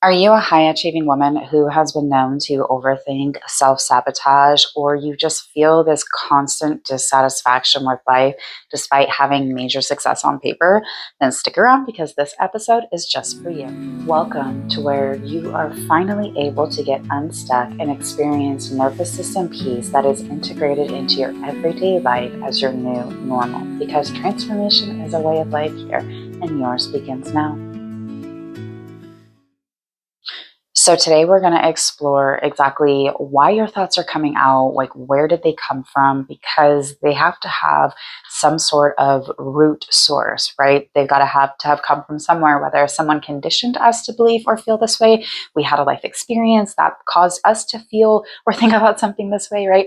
Are you a high achieving woman who has been known to overthink, self sabotage, or you just feel this constant dissatisfaction with life despite having major success on paper? Then stick around because this episode is just for you. Welcome to where you are finally able to get unstuck and experience nervous system peace that is integrated into your everyday life as your new normal. Because transformation is a way of life here, and yours begins now. So today we're going to explore exactly why your thoughts are coming out, like where did they come from, because they have to have some sort of root source, right? They've got to have come from somewhere, whether someone conditioned us to believe or feel this way, we had a life experience that caused us to feel or think about something this way, right?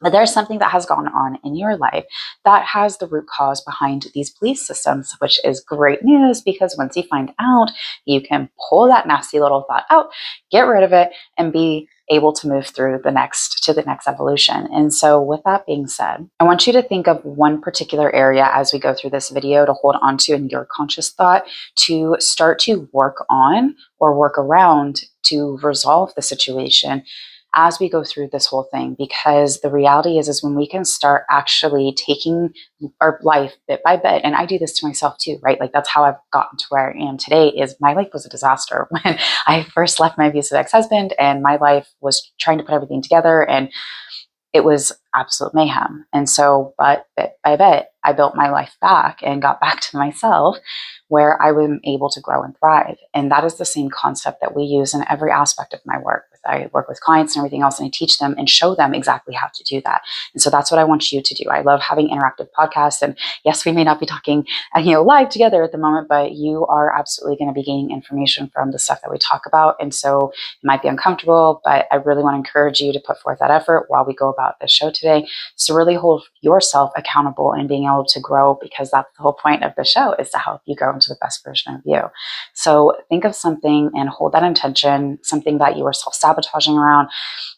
But there's something that has gone on in your life that has the root cause behind these belief systems, which is great news because once you find out, you can pull that nasty little thought out, get rid of it, and be able to move through the next evolution. And so with that being said, I want you to think of one particular area as we go through this video to hold on to in your conscious thought to start to work on or work around to resolve the situation as we go through this whole thing, because the reality is when we can start actually taking our life bit by bit, and I do this to myself too, right? Like that's how I've gotten to where I am today. Is my life was a disaster when I first left my abusive ex-husband, and my life was trying to put everything together, and it was absolute mayhem. And so, but bit by bit, I built my life back and got back to myself where I was able to grow and thrive. And that is the same concept that we use in every aspect of my work. I work with clients and everything else, and I teach them and show them exactly how to do that. And so that's what I want you to do. I love having interactive podcasts. And yes, we may not be talking, live together at the moment, but you are absolutely going to be gaining information from the stuff that we talk about. And so it might be uncomfortable, but I really want to encourage you to put forth that effort while we go about this show today. So really hold yourself accountable and being able to grow, because that's the whole point of the show, is to help you grow into the best version of you. So think of something and hold that intention, something that you are self-sabotaging around,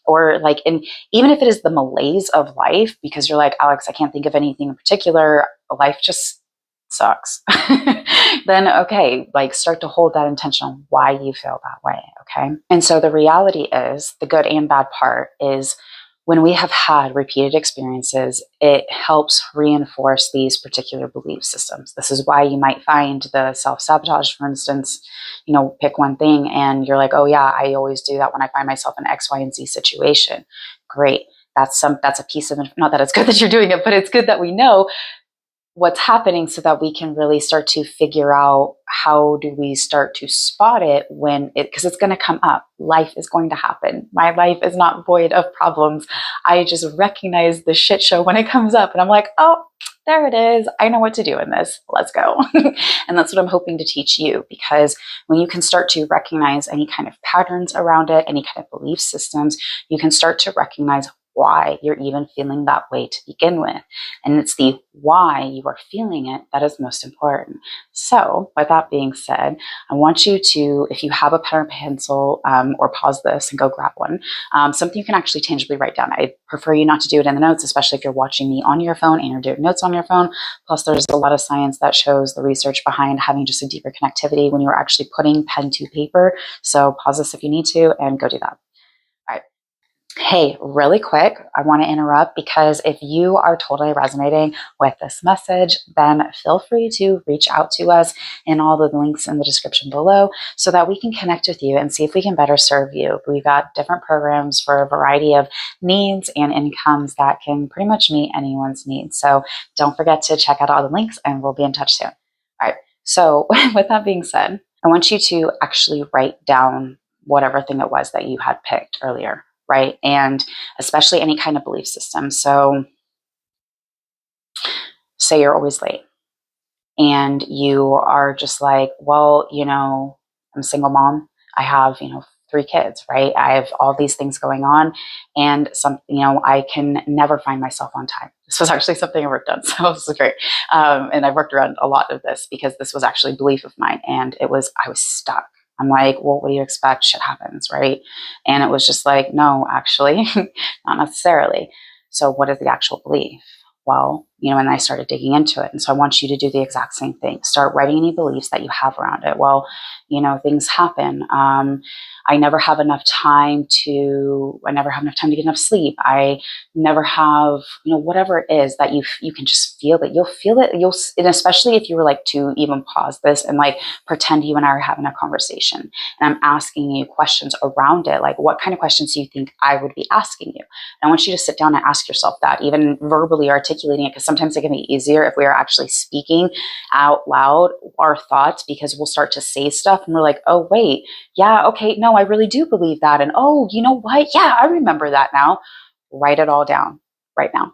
or and even if it is the malaise of life, because you're like, Alex, I can't think of anything in particular, life just sucks. Then okay, start to hold that intention on why you feel that way. Okay. And so the reality is, the good and bad part is, when we have had repeated experiences, it helps reinforce these particular belief systems. This is why you might find the self-sabotage, for instance, pick one thing and you're like, oh yeah, I always do that when I find myself in X, Y, and Z situation. Great. That's a piece of, not that it's good that you're doing it, but it's good that we know what's happening so that we can really start to figure out how do we start to spot it because it's going to come up. Life is going to happen. My life is not void of problems. I just recognize the shit show when it comes up and I'm like, oh, there it is. I know what to do in this. Let's go. And that's what I'm hoping to teach you, because when you can start to recognize any kind of patterns around it, any kind of belief systems, you can start to recognize why you're even feeling that way to begin with. And it's the why you are feeling it that is most important. So with that being said, I want you to, if you have a pen or pencil, or pause this and go grab one, something you can actually tangibly write down. I prefer you not to do it in the notes, especially if you're watching me on your phone and you're doing notes on your phone. Plus there's a lot of science that shows the research behind having just a deeper connectivity when you're actually putting pen to paper. So pause this if you need to and go do that. All right. Hey, really quick, I want to interrupt, because if you are totally resonating with this message, then feel free to reach out to us in all the links in the description below so that we can connect with you and see if we can better serve you. We've got different programs for a variety of needs and incomes that can pretty much meet anyone's needs. So don't forget to check out all the links and we'll be in touch soon. All right. So with that being said, I want you to actually write down whatever thing it was that you had picked earlier. Right? And especially any kind of belief system. So say you're always late and you are just like, well, I'm a single mom. I have, 3 kids, right? I have all these things going on, and I can never find myself on time. This was actually something I worked on. So this is great. And I worked around a lot of this because this was actually a belief of mine, and I was stuck. I'm like, well, what do you expect? Shit happens, right? And it was just like, no, actually, not necessarily. So what is the actual belief? Well, and I started digging into it. And so I want you to do the exact same thing. Start writing any beliefs that you have around it. Well, things happen. I never have enough time to get enough sleep. I never have, whatever it is that you can just feel it. You'll feel it. And especially if you were like to even pause this and like pretend you and I are having a conversation and I'm asking you questions around it. Like, what kind of questions do you think I would be asking you? And I want you to sit down and ask yourself that, even verbally articulating it, because sometimes it can be easier if we are actually speaking out loud our thoughts, because we'll start to say stuff and we're like, oh, wait, yeah, okay, no, I really do believe that. And oh, you know what? Yeah, I remember that now. Write it all down right now.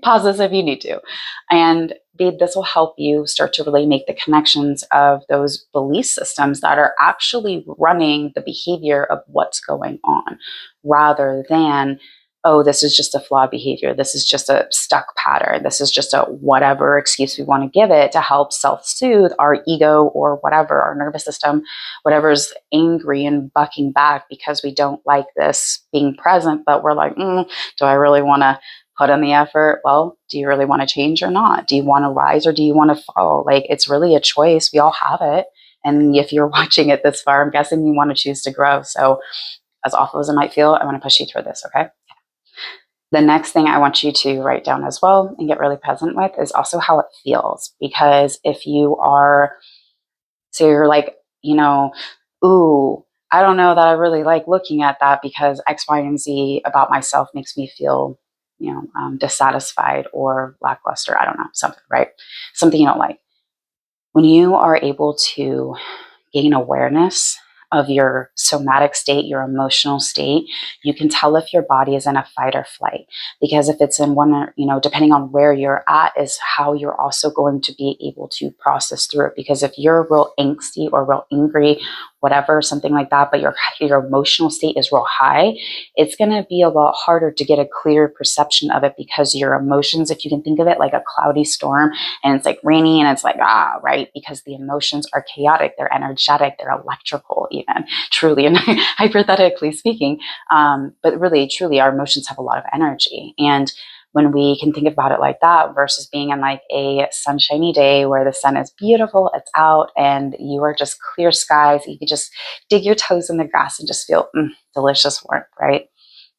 Pause this if you need to. And this will help you start to really make the connections of those belief systems that are actually running the behavior of what's going on, rather than, oh, this is just a flawed behavior. This is just a stuck pattern. This is just a whatever excuse we want to give it to help self-soothe our ego or whatever, our nervous system, whatever's angry and bucking back because we don't like this being present. But we're like, do I really want to put in the effort? Well, do you really want to change or not? Do you want to rise or do you want to fall? Like, it's really a choice. We all have it. And if you're watching it this far, I'm guessing you want to choose to grow. So as awful as it might feel, I want to push you through this, okay? The next thing I want you to write down as well and get really present with is also how it feels. Because if you are, so you're like, ooh, I don't know that I really like looking at that because X, Y, and Z about myself makes me feel, dissatisfied or lackluster. I don't know, something, right? Something you don't like. When you are able to gain awareness of your somatic state, your emotional state, you can tell if your body is in a fight or flight. Because if it's in one, depending on where you're at, is how you're also going to be able to process through it. Because if you're real angsty or real angry, whatever, something like that, but your emotional state is real high, it's going to be a lot harder to get a clear perception of it, because your emotions, if you can think of it like a cloudy storm and it's like rainy and it's like, right? Because the emotions are chaotic, they're energetic, they're electrical, even truly, and hypothetically speaking. But really, truly, our emotions have a lot of energy. And when we can think about it like that versus being in like a sunshiny day where the sun is beautiful, it's out and you are just clear skies, you can just dig your toes in the grass and just feel delicious warmth, right?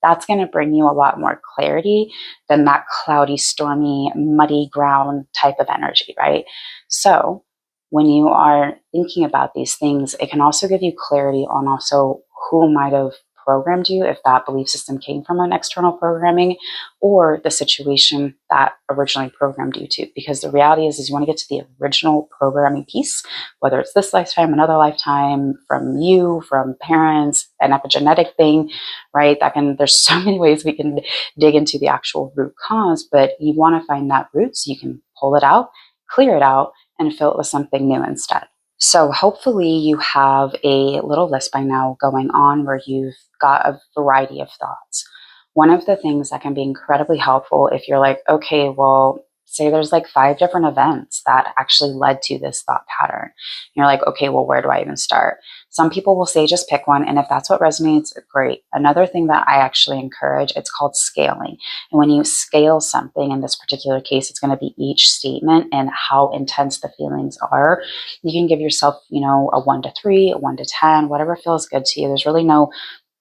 That's going to bring you a lot more clarity than that cloudy, stormy, muddy ground type of energy, right? So when you are thinking about these things, it can also give you clarity on also who might have programmed you, if that belief system came from an external programming or the situation that originally programmed you to. Because the reality is you want to get to the original programming piece, whether it's this lifetime, another lifetime, from you, from parents, an epigenetic thing, right? There's so many ways we can dig into the actual root cause, but you want to find that root so you can pull it out, clear it out, and fill it with something new instead. So hopefully you have a little list by now going on where you've got a variety of thoughts. One of the things that can be incredibly helpful if you're like, okay, well, say there's like 5 different events that actually led to this thought pattern. You're like, okay, well, where do I even start? Some people will say just pick one, and if that's what resonates, great. Another thing that I actually encourage, it's called scaling. And when you scale something, in this particular case, it's going to be each statement and how intense the feelings are. You can give yourself, a 1 to 3, a 1 to 10, whatever feels good to you. There's really no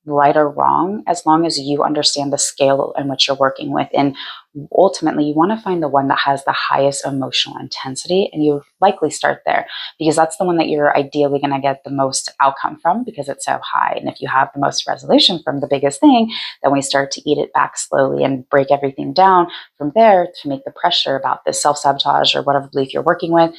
right or wrong, as long as you understand the scale in which you're working with. And ultimately, you want to find the one that has the highest emotional intensity, and you likely start there because that's the one that you're ideally going to get the most outcome from, because it's so high. And if you have the most resolution from the biggest thing, then we start to eat it back slowly and break everything down from there to make the pressure about this self-sabotage or whatever belief you're working with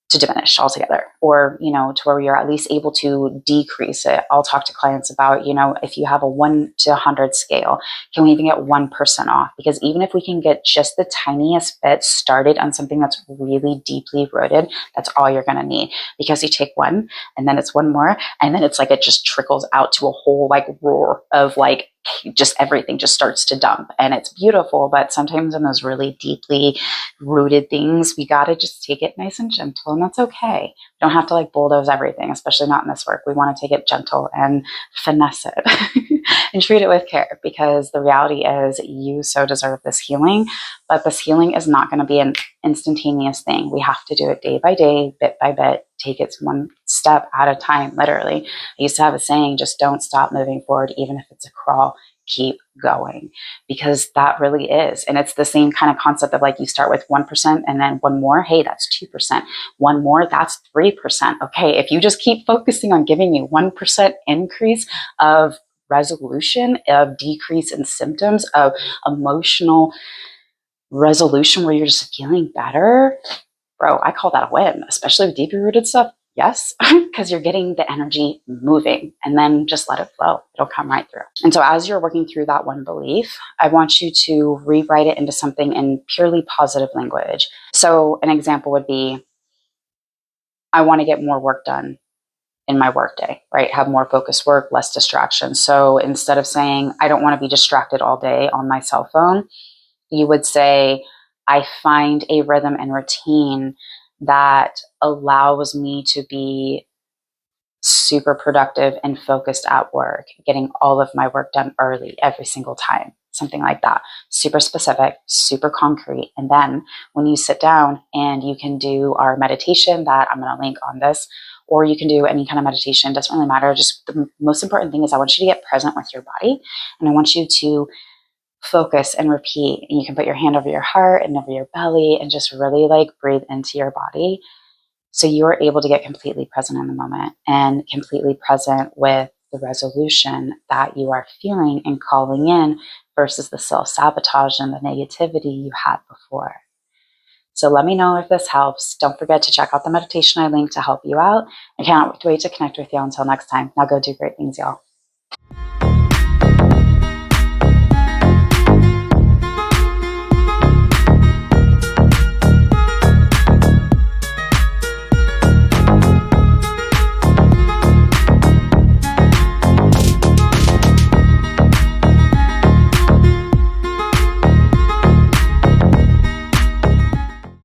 to diminish altogether, or, to where you're at least able to decrease it. I'll talk to clients about, if you have a 1 to 100 scale, can we even get 1% off? Because even if we can get just the tiniest bit started on something that's really deeply rooted, that's all you're going to need. Because you take one and then it's one more, and then it's like it just trickles out to a whole like roar of like just everything just starts to dump, and it's beautiful. But sometimes in those really deeply rooted things, we got to just take it nice and gentle, and that's okay. We don't have to like bulldoze everything, especially not in this work. We want to take it gentle and finesse it. and treat it with care, because the reality is you so deserve this healing. But this healing is not going to be an instantaneous thing. We have to do it day by day, bit by bit, take it one step at a time, literally. I used to have a saying, just don't stop moving forward, even if it's a crawl. Keep going, because that really is. And it's the same kind of concept of like, you start with 1% and then one more, hey, that's 2%. One more, that's 3%. Okay, if you just keep focusing on giving me 1% increase of resolution, of decrease in symptoms, of emotional resolution where you're just feeling better, bro, I call that a win, especially with deeply rooted stuff. Yes, because you're getting the energy moving, and then just let it flow. It'll come right through. And so as you're working through that one belief, I want you to rewrite it into something in purely positive language. So an example would be, I want to get more work done in my workday, right? Have more focused work, less distraction. So instead of saying, I don't want to be distracted all day on my cell phone, you would say, I find a rhythm and routine that allows me to be super productive and focused at work, getting all of my work done early every single time, something like that. Super specific, super concrete. And then when you sit down, and you can do our meditation that I'm going to link on this, or you can do any kind of meditation, doesn't really matter. Just the most important thing is I want you to get present with your body, and I want you to focus and repeat. And you can put your hand over your heart and over your belly and just really like breathe into your body, so you're able to get completely present in the moment and completely present with the resolution that you are feeling and calling in, versus the self-sabotage and the negativity you had before. So let me know if this helps. Don't forget to check out the meditation I linked to help you out. I can't wait to connect with you. Until next time, now go do great things, y'all.